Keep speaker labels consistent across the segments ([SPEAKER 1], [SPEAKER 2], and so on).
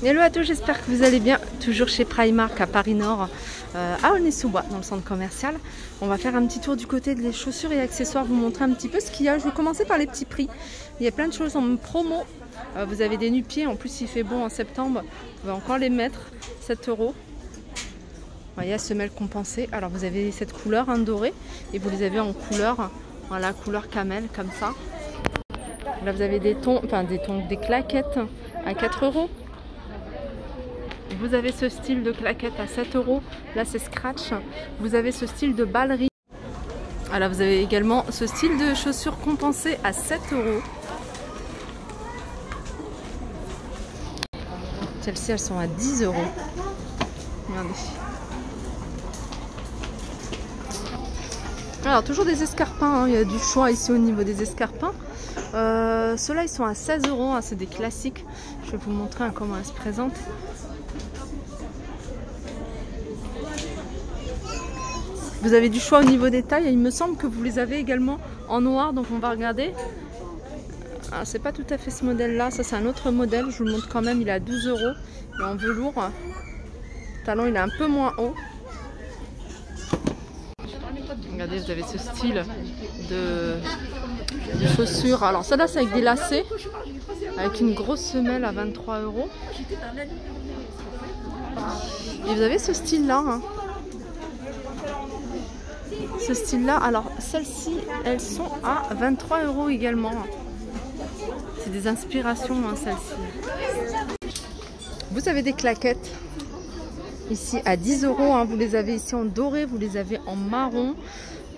[SPEAKER 1] Hello à tous, j'espère que vous allez bien. Toujours chez Primark à Paris Nord, à Aulnay-sous-Bois, dans le centre commercial. On va faire un petit tour du côté des chaussures et accessoires, vous montrer un petit peu ce qu'il y a. Je vais commencer par les petits prix. Il y a plein de choses en promo. Vous avez des nu-pieds, en plus il fait bon en septembre. On va encore les mettre, 7 €. Il y a semelle compensée. Alors vous avez cette couleur dorée et vous les avez en couleur, voilà, couleur camel comme ça. Là vous avez des tons, des claquettes à 4 €. Vous avez ce style de claquette à 7 €. Là, c'est scratch. Vous avez ce style de ballerine. Alors, vous avez également ce style de chaussures compensées à 7 €. Celles-ci, elles sont à 10 €. Regardez. Alors, toujours des escarpins. Il y a du choix ici au niveau des escarpins. Ceux-là, ils sont à 16 €. C'est des classiques. Je vais vous montrer comment elles se présentent. Vous avez du choix au niveau des tailles et il me semble que vous les avez également en noir, donc on va regarder. Ah, c'est pas tout à fait ce modèle là, ça c'est un autre modèle, je vous le montre quand même, il est à 12 €. Il est en velours. Le talon il est un peu moins haut. Regardez, vous avez ce style de chaussures. Alors ça là c'est avec des lacets, avec une grosse semelle à 23 €. Et vous avez ce style là. Ce style là, alors celles-ci elles sont à 23 € également. C'est des inspirations celles-ci. Vous avez des claquettes ici à 10 €. Vous les avez ici en doré, vous les avez en marron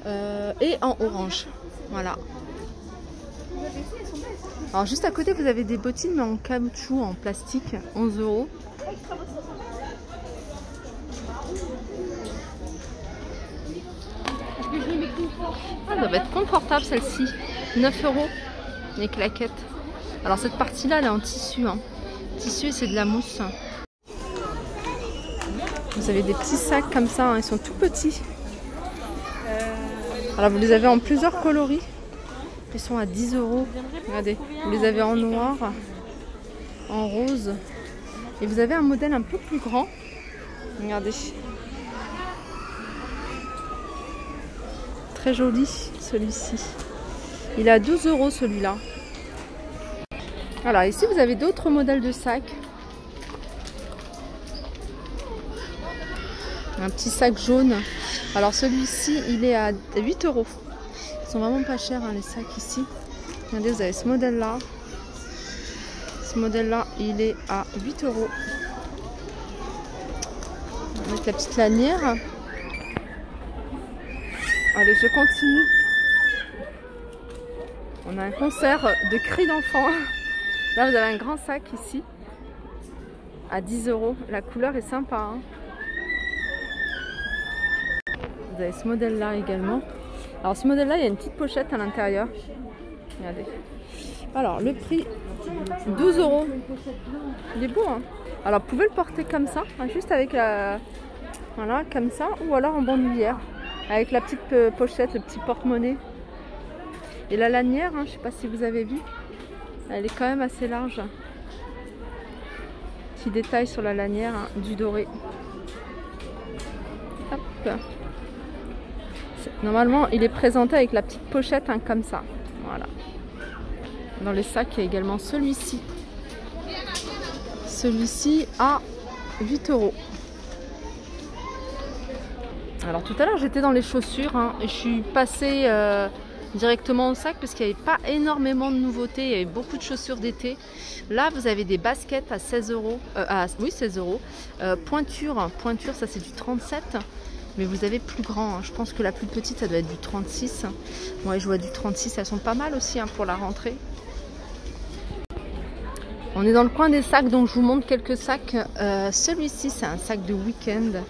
[SPEAKER 1] et en orange. Voilà. Alors juste à côté vous avez des bottines mais en caoutchouc, en plastique, 11 €. Ah, ça va être confortable celle-ci, 9 €, les claquettes. Alors cette partie-là, elle est en tissu. Tissu, c'est de la mousse. Vous avez des petits sacs comme ça, ils sont tout petits. Alors vous les avez en plusieurs coloris. Ils sont à 10 €. Regardez, vous les avez en noir, en rose. Et vous avez un modèle un peu plus grand. Regardez. Très joli celui-ci. Il est à 12 € celui-là. Alors ici vous avez d'autres modèles de sacs. Un petit sac jaune. Alors celui-ci il est à 8 €. Ils sont vraiment pas chers les sacs ici. Regardez, vous avez ce modèle là. Ce modèle là il est à 8 €. Avec la petite lanière. Allez, je continue. On a un concert de cris d'enfants. Là, vous avez un grand sac ici, à 10 €. La couleur est sympa. Vous avez ce modèle-là également. Alors, ce modèle-là, il y a une petite pochette à l'intérieur. Regardez. Alors, le prix, 12 €. Il est beau, Alors, vous pouvez le porter comme ça, juste avec la... Voilà, comme ça, ou alors en bandoulière. Avec la petite pochette, le petit porte-monnaie. Et la lanière, je ne sais pas si vous avez vu, elle est quand même assez large. Petit détail sur la lanière, du doré. Hop. Normalement, il est présenté avec la petite pochette comme ça. Voilà. Dans les sacs, il y a également celui-ci. Celui-ci à 8 €. Alors tout à l'heure j'étais dans les chaussures et je suis passée directement au sac parce qu'il n'y avait pas énormément de nouveautés, il y avait beaucoup de chaussures d'été. Là vous avez des baskets à 16 €, oui 16 €. Pointure, ça c'est du 37, mais vous avez plus grand. Je pense que la plus petite ça doit être du 36. Ouais, je vois du 36, elles sont pas mal aussi pour la rentrée. On est dans le coin des sacs, donc je vous montre quelques sacs. Celui-ci c'est un sac de week-end.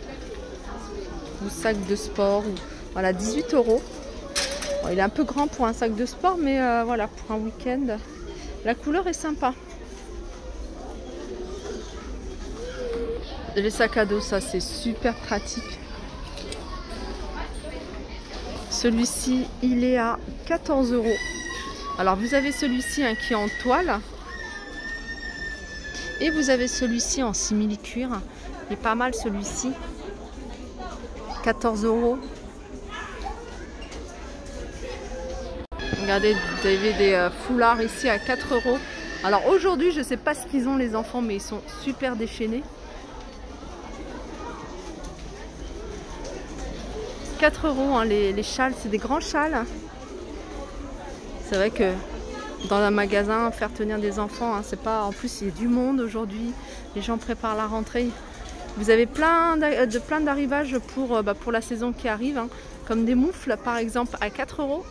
[SPEAKER 1] Ou sac de sport, voilà, 18 €. Bon, il est un peu grand pour un sac de sport, mais voilà, pour un week-end, la couleur est sympa. Les sacs à dos, ça c'est super pratique. Celui-ci, il est à 14 €. Alors vous avez celui-ci qui est en toile. Et vous avez celui-ci en simili-cuir. Il est pas mal celui-ci. 14 €. Regardez, vous avez des foulards ici à 4 €. Alors aujourd'hui, je ne sais pas ce qu'ils ont les enfants, mais ils sont super déchaînés. 4 € hein, les châles, c'est des grands châles. C'est vrai que dans un magasin, faire tenir des enfants, hein, c'est pas. En plus, il y a du monde aujourd'hui. Les gens préparent la rentrée. Vous avez plein d'arrivages pour la saison qui arrive, hein, comme des moufles par exemple à 4 €.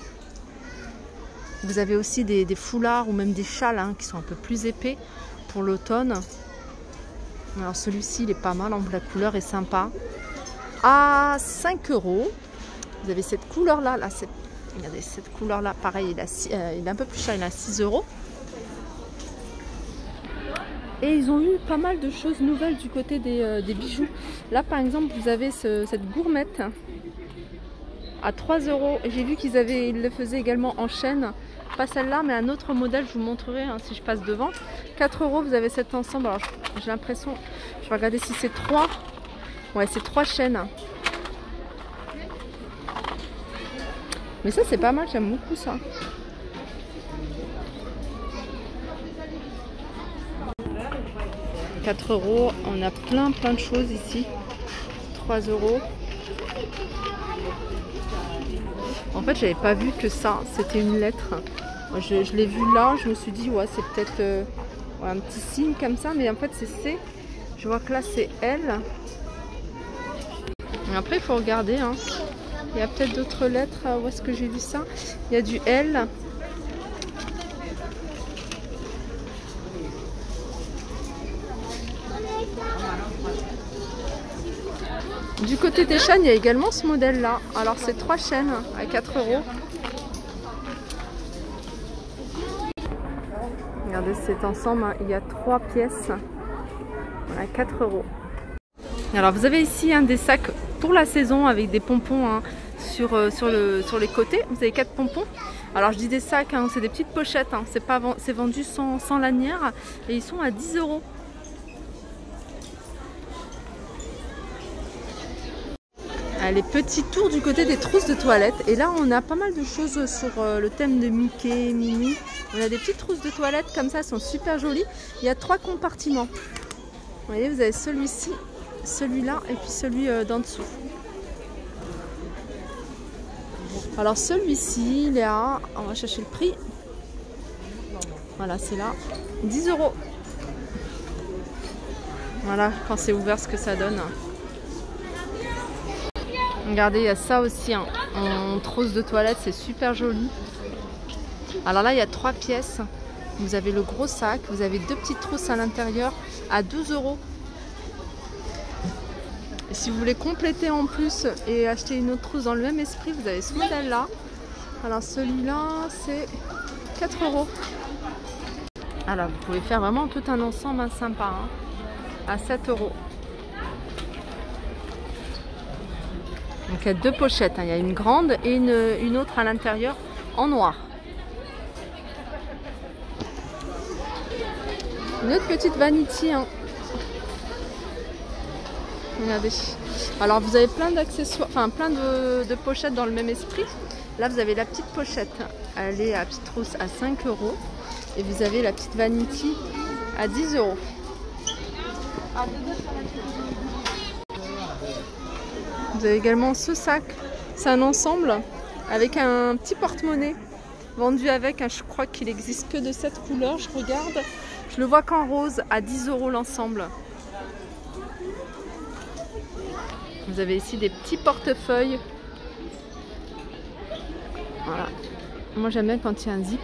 [SPEAKER 1] Vous avez aussi des foulards ou même des châles hein, qui sont un peu plus épais pour l'automne. Alors celui-ci, il est pas mal, la couleur est sympa. À 5 €. Vous avez cette couleur-là. Regardez, cette couleur-là, pareil, il est un peu plus cher, il est à 6 €. Et ils ont eu pas mal de choses nouvelles du côté des bijoux. Là, par exemple, vous avez cette gourmette à 3 €. J'ai vu qu'ils le faisaient également en chaîne. Pas celle-là, mais un autre modèle, je vous montrerai hein, si je passe devant. 4 €, vous avez cet ensemble. Alors, j'ai l'impression, je vais regarder si c'est 3. Ouais, c'est 3 chaînes. Mais ça, c'est pas mal, j'aime beaucoup ça. « 4 €, on a plein de choses ici. 3 €. En fait, j'avais pas vu que ça, c'était une lettre. Je l'ai vu là, je me suis dit, ouais, c'est peut-être un petit signe comme ça, mais en fait, c'est C. Je vois que là, c'est L. Et après, il faut regarder. Hein. Il y a peut-être d'autres lettres. Où est-ce que j'ai vu ça? Il y a du L. Du côté des chaînes, il y a également ce modèle-là. Alors, c'est 3 chaînes à 4 €. Regardez cet ensemble, hein. Il y a 3 pièces à 4 €. Alors, vous avez ici des sacs pour la saison avec des pompons hein, sur les côtés. Vous avez 4 pompons. Alors, je dis des sacs, hein, c'est des petites pochettes. Hein. C'est vendu sans lanière et ils sont à 10 €. Les petits tours du côté des trousses de toilette. Et là, on a pas mal de choses sur le thème de Mickey, Minnie. On a des petites trousses de toilette comme ça, elles sont super jolies. Il y a 3 compartiments. Vous voyez, vous avez celui-ci, celui-là et puis celui d'en dessous. Alors celui-ci, il est à, on va chercher le prix. Voilà, c'est là, 10 €. Voilà, quand c'est ouvert, ce que ça donne. Regardez, il y a ça aussi hein, en trousse de toilette, c'est super joli. Alors là, il y a 3 pièces. Vous avez le gros sac, vous avez 2 petites trousses à l'intérieur à 12 €. Et si vous voulez compléter en plus et acheter une autre trousse dans le même esprit, vous avez ce modèle-là. Alors celui-là, c'est 4 €. Alors vous pouvez faire vraiment tout un ensemble hein, sympa hein, à 7 €. Donc il y a 2 pochettes, hein. Il y a une grande et une autre à l'intérieur en noir. Une autre petite vanity. Hein. Regardez. Alors vous avez plein d'accessoires, enfin plein de pochettes dans le même esprit. Là vous avez la petite pochette, elle est à petite trousse à 5 €. Et vous avez la petite vanity à 10 €. Vous avez également ce sac, c'est un ensemble avec un petit porte-monnaie vendu avec, je crois qu'il existe que de cette couleur, je regarde, je le vois qu'en rose à 10 € l'ensemble. Vous avez ici des petits portefeuilles. Voilà, moi j'aime bien quand il y a un zip,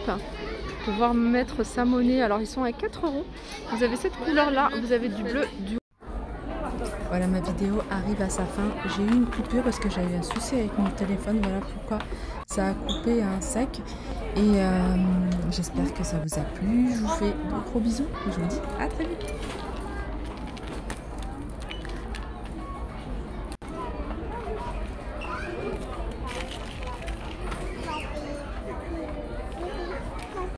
[SPEAKER 1] pouvoir mettre sa monnaie. Alors ils sont à 4 €. Vous avez cette couleur là, vous avez du bleu, du... Voilà, ma vidéo arrive à sa fin. J'ai eu une coupure parce que j'avais un souci avec mon téléphone. Voilà pourquoi ça a coupé un sec. Et j'espère que ça vous a plu. Je vous fais de gros bisous et je vous dis à très vite.